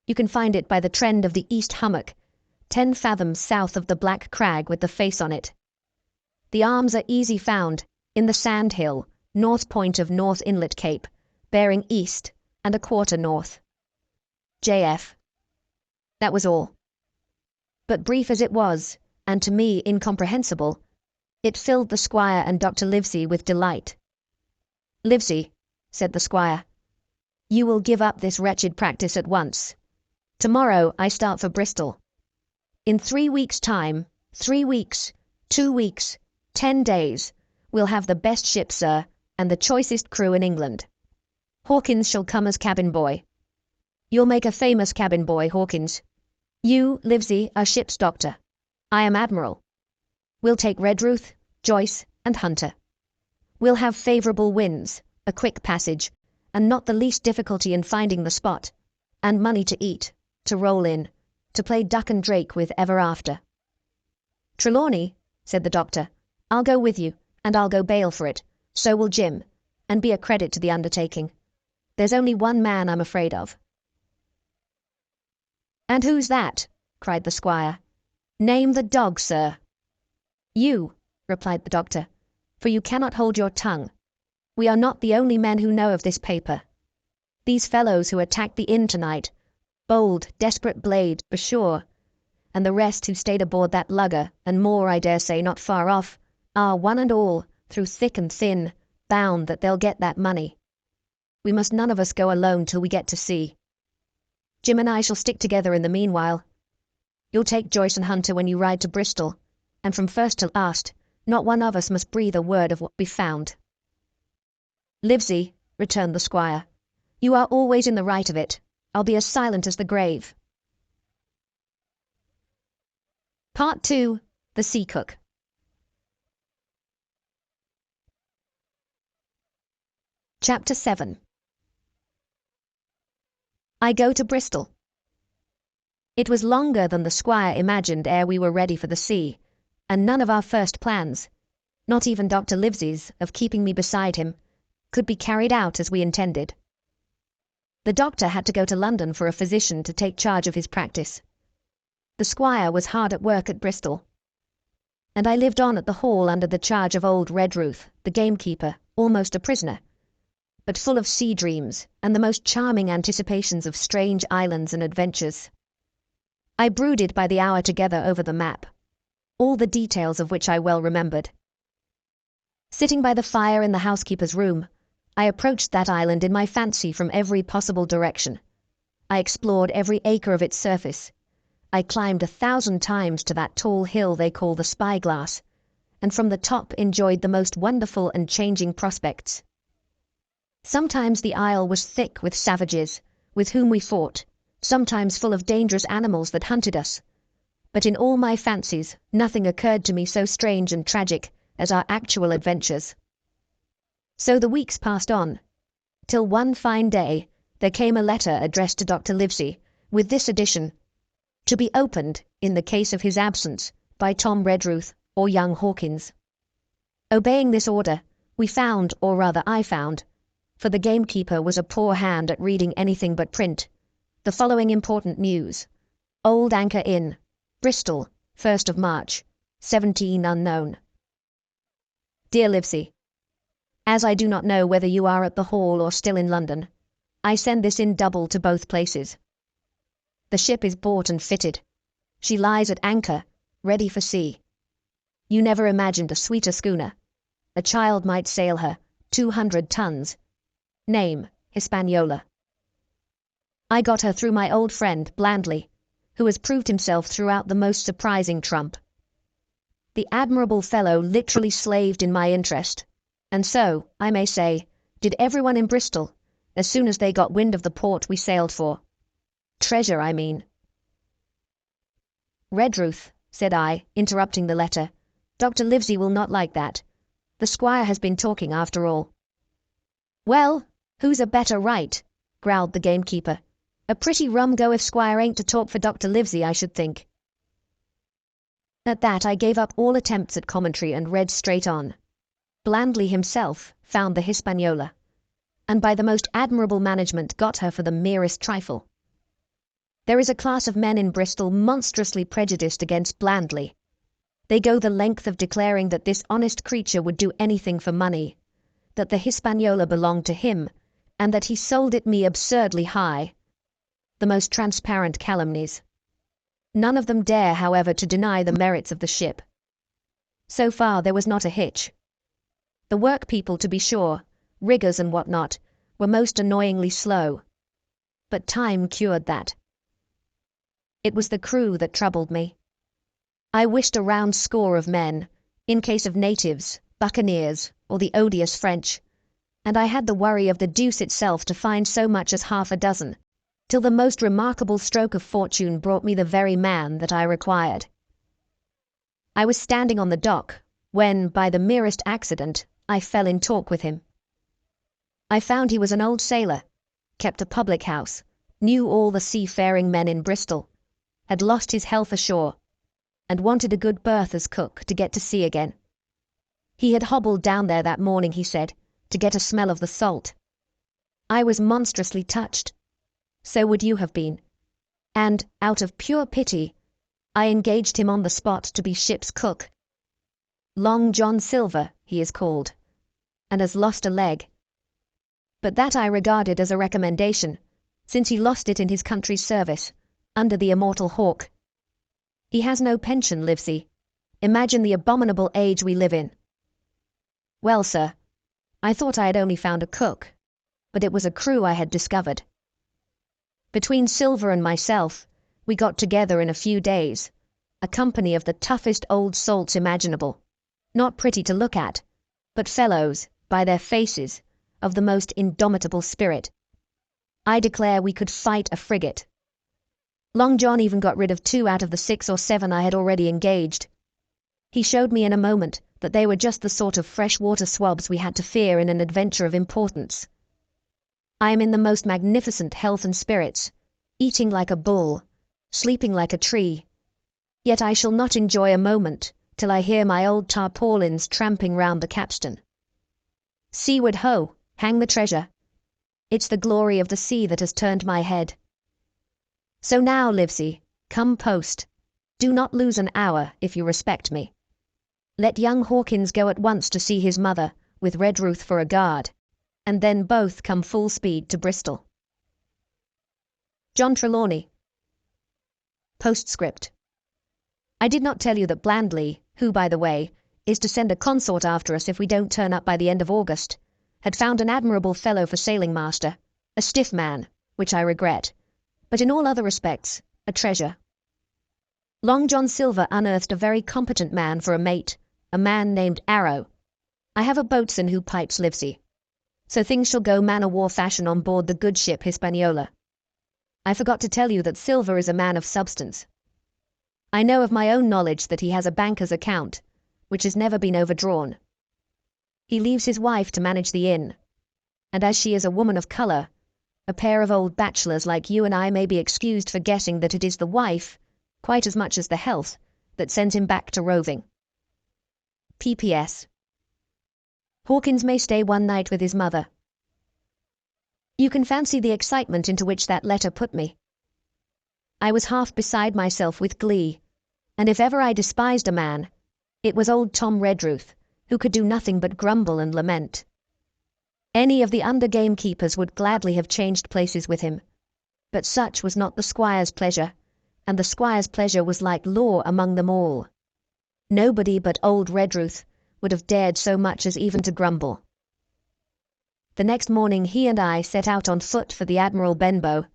You can find it by the trend of the east hummock, 10 fathoms south of the black crag with the face on it. The arms are easy found, in the sand hill, north point of North Inlet Cape, bearing east and a quarter north. JF. That was all. But brief as it was, and to me incomprehensible, it filled the squire and Dr. Livesey with delight. "Livesey," said the squire, "you will give up this wretched practice at once. Tomorrow I start for Bristol. In 3 weeks' time, 3 weeks, 2 weeks, 10 days, we'll have the best ship, sir, and the choicest crew in England. Hawkins shall come as cabin boy. You'll make a famous cabin boy, Hawkins. You, Livesey, are ship's doctor. I am admiral. We'll take Redruth, Joyce, and Hunter. We'll have favourable winds, a quick passage, and not the least difficulty in finding the spot, and money to eat, to roll in, to play duck and drake with ever after." "Trelawney," said the doctor, "I'll go with you, and I'll go bail for it, so will Jim, and be a credit to the undertaking. There's only one man I'm afraid of." "And who's that?" cried the squire. "Name the dog, sir." "You," replied the doctor, "for you cannot hold your tongue. We are not the only men who know of this paper. These fellows who attacked the inn tonight, bold, desperate Blade, Bashaw, and the rest who stayed aboard that lugger, and more, I dare say, not far off, are, one and all, through thick and thin, bound that they'll get that money. We must none of us go alone till we get to sea. Jim and I shall stick together in the meanwhile. You'll take Joyce and Hunter when you ride to Bristol, and from first to last, not one of us must breathe a word of what we've found." "Livesey," returned the squire, "you are always in the right of it. I'll be as silent as the grave." Part 2. The Sea Cook. Chapter 7. I go to Bristol. It was longer than the squire imagined ere we were ready for the sea, and none of our first plans, not even Dr. Livesey's, of keeping me beside him, could be carried out as we intended. The doctor had to go to London for a physician to take charge of his practice. The squire was hard at work at Bristol, and I lived on at the Hall under the charge of old Redruth, the gamekeeper, almost a prisoner, but full of sea dreams and the most charming anticipations of strange islands and adventures. I brooded by the hour together over the map, all the details of which I well remembered. Sitting by the fire in the housekeeper's room, I approached that island in my fancy from every possible direction. I explored every acre of its surface. I climbed 1,000 times to that tall hill they call the Spyglass, and from the top enjoyed the most wonderful and changing prospects. Sometimes the isle was thick with savages, with whom we fought, sometimes full of dangerous animals that hunted us. But in all my fancies, nothing occurred to me so strange and tragic as our actual adventures. So the weeks passed on, till one fine day there came a letter addressed to Dr. Livesey, with this addition: to be opened, in the case of his absence, by Tom Redruth or young Hawkins. Obeying this order, we found, or rather I found, for the gamekeeper was a poor hand at reading anything but print, the following important news: Old Anchor Inn, Bristol, 1st of March, 17 unknown. Dear Livesey, as I do not know whether you are at the Hall or still in London, I send this in double to both places. The ship is bought and fitted. She lies at anchor, ready for sea. You never imagined a sweeter schooner. A child might sail her, 200 tons. Name, Hispaniola. I got her through my old friend, Blandley, who has proved himself throughout the most surprising trump. The admirable fellow literally slaved in my interest, and so, I may say, did everyone in Bristol, as soon as they got wind of the port we sailed for. Treasure, I mean. Redruth, said I, interrupting the letter, Dr. Livesey will not like that. The squire has been talking after all. Well, who's a better right? Growled the gamekeeper. A pretty rum go if squire ain't to talk for Dr. Livesey, I should think. At that I gave up all attempts at commentary and read straight on. Blandley himself found the Hispaniola, and by the most admirable management got her for the merest trifle. There is a class of men in Bristol monstrously prejudiced against Blandly. They go the length of declaring that this honest creature would do anything for money, that the Hispaniola belonged to him, and that he sold it me absurdly high. The most transparent calumnies. None of them dare, however, to deny the merits of the ship. So far there was not a hitch. The work people, to be sure, riggers and what not, were most annoyingly slow. But time cured that. It was the crew that troubled me. I wished a round score of men, in case of natives, buccaneers, or the odious French, and I had the worry of the deuce itself to find so much as half a dozen, till the most remarkable stroke of fortune brought me the very man that I required. I was standing on the dock, when, by the merest accident, I fell in talk with him. I found he was an old sailor, kept a public house, knew all the seafaring men in Bristol, had lost his health ashore, and wanted a good berth as cook to get to sea again. He had hobbled down there that morning, he said, to get a smell of the salt. I was monstrously touched. So would you have been. And, out of pure pity, I engaged him on the spot to be ship's cook. Long John Silver, he is called, and has lost a leg. But that I regarded as a recommendation, since he lost it in his country's service, under the immortal Hawke. He has no pension, Livesey. Imagine the abominable age we live in. Well, sir, I thought I had only found a cook, but it was a crew I had discovered. Between Silver and myself, we got together in a few days, a company of the toughest old salts imaginable, not pretty to look at, but fellows, by their faces, of the most indomitable spirit. I declare we could fight a frigate. Long John even got rid of 2 out of the 6 or 7 I had already engaged. He showed me in a moment that they were just the sort of freshwater swabs we had to fear in an adventure of importance. I am in the most magnificent health and spirits, eating like a bull, sleeping like a tree, yet I shall not enjoy a moment till I hear my old tarpaulins tramping round the capstan. Seaward ho, hang the treasure. It's the glory of the sea that has turned my head. So now, Livesey, come post. Do not lose an hour, if you respect me. Let young Hawkins go at once to see his mother, with Redruth for a guard, and then both come full speed to Bristol. John Trelawney. Postscript. I did not tell you that Blandly, who, by the way, is to send a consort after us if we don't turn up by the end of August, had found an admirable fellow for sailing master, a stiff man, which I regret, but in all other respects, a treasure. Long John Silver unearthed a very competent man for a mate, a man named Arrow. I have a boatswain who pipes Livesey, so things shall go man-o'-war fashion on board the good ship Hispaniola. I forgot to tell you that Silver is a man of substance. I know of my own knowledge that he has a banker's account, which has never been overdrawn. He leaves his wife to manage the inn, and as she is a woman of colour, a pair of old bachelors like you and I may be excused for guessing that it is the wife, quite as much as the health, that sends him back to roving. P.P.S. Hawkins may stay one night with his mother. You can fancy the excitement into which that letter put me. I was half beside myself with glee, and if ever I despised a man, it was old Tom Redruth, who could do nothing but grumble and lament. Any of the under gamekeepers would gladly have changed places with him, but such was not the squire's pleasure, and the squire's pleasure was like law among them all. Nobody but old Redruth would have dared so much as even to grumble. The next morning he and I set out on foot for the Admiral Benbow,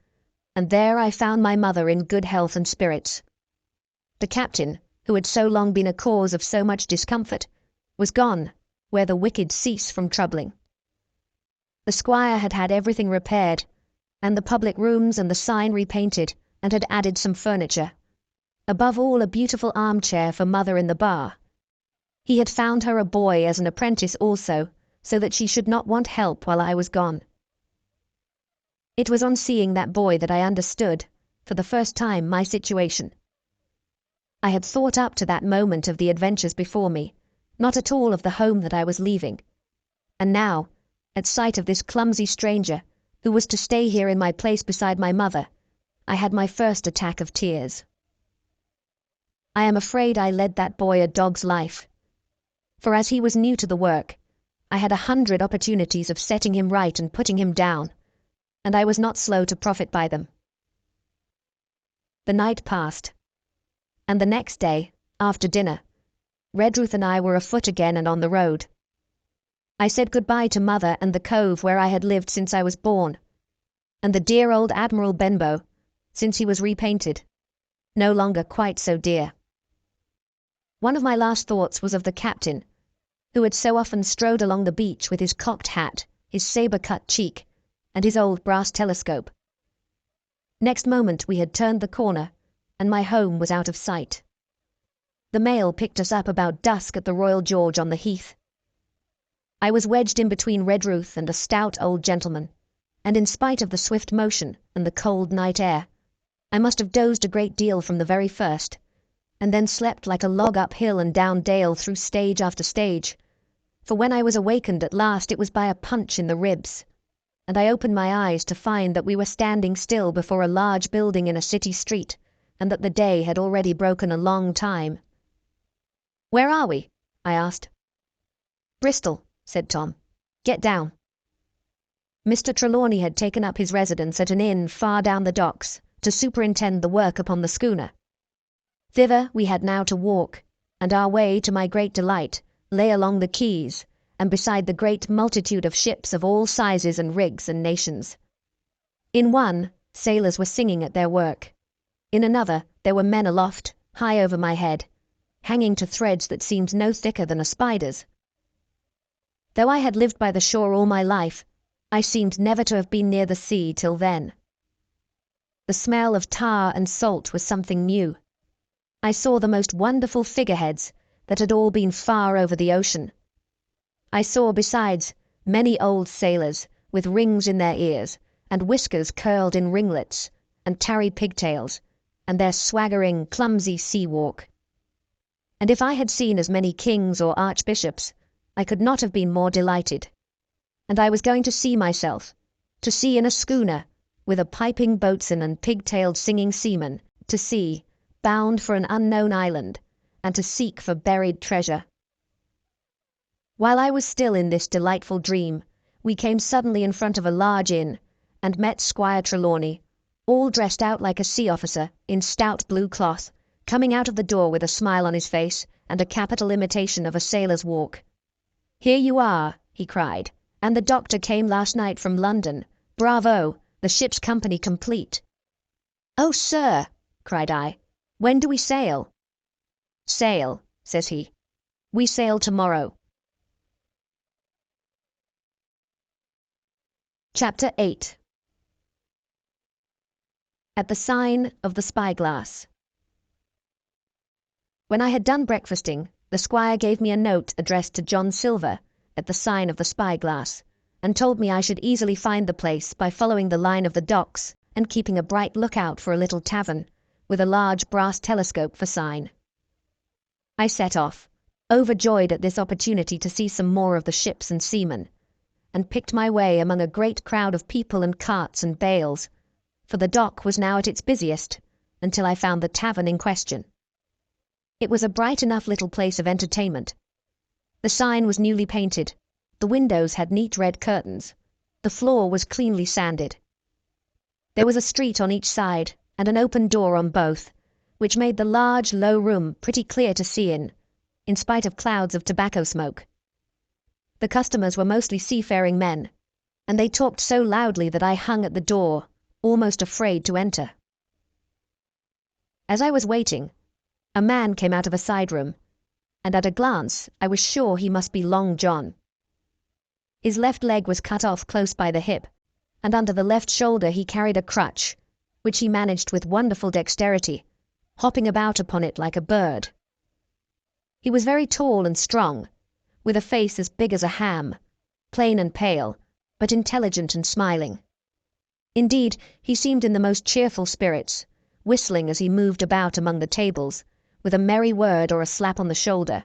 and there I found my mother in good health and spirits. The captain, who had so long been a cause of so much discomfort, was gone, where the wicked cease from troubling. The squire had had everything repaired, and the public rooms and the sign repainted, and had added some furniture. Above all, a beautiful armchair for mother in the bar. He had found her a boy as an apprentice also, so that she should not want help while I was gone. It was on seeing that boy that I understood, for the first time, my situation. I had thought up to that moment of the adventures before me, not at all of the home that I was leaving. And now, at sight of this clumsy stranger, who was to stay here in my place beside my mother, I had my first attack of tears. I am afraid I led that boy a dog's life. For as he was new to the work, I had 100 opportunities of setting him right and putting him down, and I was not slow to profit by them. The night passed, and the next day, after dinner, Redruth and I were afoot again and on the road. I said goodbye to Mother and the cove where I had lived since I was born, and the dear old Admiral Benbow, since he was repainted, no longer quite so dear. One of my last thoughts was of the captain, who had so often strode along the beach with his cocked hat, his sabre-cut cheek, and his old brass telescope. Next moment we had turned the corner, and my home was out of sight. The mail picked us up about dusk at the Royal George on the Heath. I was wedged in between Redruth and a stout old gentleman, and in spite of the swift motion and the cold night air, I must have dozed a great deal from the very first, and then slept like a log up hill and down dale through stage after stage, for when I was awakened at last it was by a punch in the ribs, and I opened my eyes to find that we were standing still before a large building in a city street, and that the day had already broken a long time. "Where are we?" I asked. "Bristol," said Tom. "Get down." Mr. Trelawney had taken up his residence at an inn far down the docks to superintend the work upon the schooner. Thither we had now to walk, and our way, to my great delight, lay along the quays, and beside the great multitude of ships of all sizes and rigs and nations. In one, sailors were singing at their work. In another, there were men aloft, high over my head, hanging to threads that seemed no thicker than a spider's. Though I had lived by the shore all my life, I seemed never to have been near the sea till then. The smell of tar and salt was something new. I saw the most wonderful figureheads that had all been far over the ocean. I saw, besides, many old sailors with rings in their ears, and whiskers curled in ringlets, and tarry pigtails, and their swaggering, clumsy sea-walk. And if I had seen as many kings or archbishops, I could not have been more delighted. And I was going to see myself, to sea in a schooner, with a piping boatswain and pigtailed singing seaman, to sea, bound for an unknown island, and to seek for buried treasure. While I was still in this delightful dream, we came suddenly in front of a large inn, and met Squire Trelawney, all dressed out like a sea officer, in stout blue cloth, coming out of the door with a smile on his face, and a capital imitation of a sailor's walk. "Here you are," he cried, "and the doctor came last night from London. Bravo! The ship's company complete." "Oh, sir," cried I, "when do we sail?" "Sail," says he. "We sail tomorrow." Chapter 8. At the Sign of the Spyglass. When I had done breakfasting, the squire gave me a note addressed to John Silver at the Sign of the Spyglass, and told me I should easily find the place by following the line of the docks and keeping a bright lookout for a little tavern, with a large brass telescope for sign. I set off, overjoyed at this opportunity to see some more of the ships and seamen, and picked my way among a great crowd of people and carts and bales, for the dock was now at its busiest, until I found the tavern in question. It was a bright enough little place of entertainment. The sign was newly painted, the windows had neat red curtains, the floor was cleanly sanded. There was a street on each side, and an open door on both, which made the large, low room pretty clear to see in spite of clouds of tobacco smoke. The customers were mostly seafaring men, and they talked so loudly that I hung at the door, almost afraid to enter. As I was waiting, a man came out of a side room, and at a glance I was sure he must be Long John. His left leg was cut off close by the hip, and under the left shoulder he carried a crutch, which he managed with wonderful dexterity, hopping about upon it like a bird. He was very tall and strong, with a face as big as a ham, plain and pale, but intelligent and smiling. Indeed, he seemed in the most cheerful spirits, whistling as he moved about among the tables, with a merry word or a slap on the shoulder,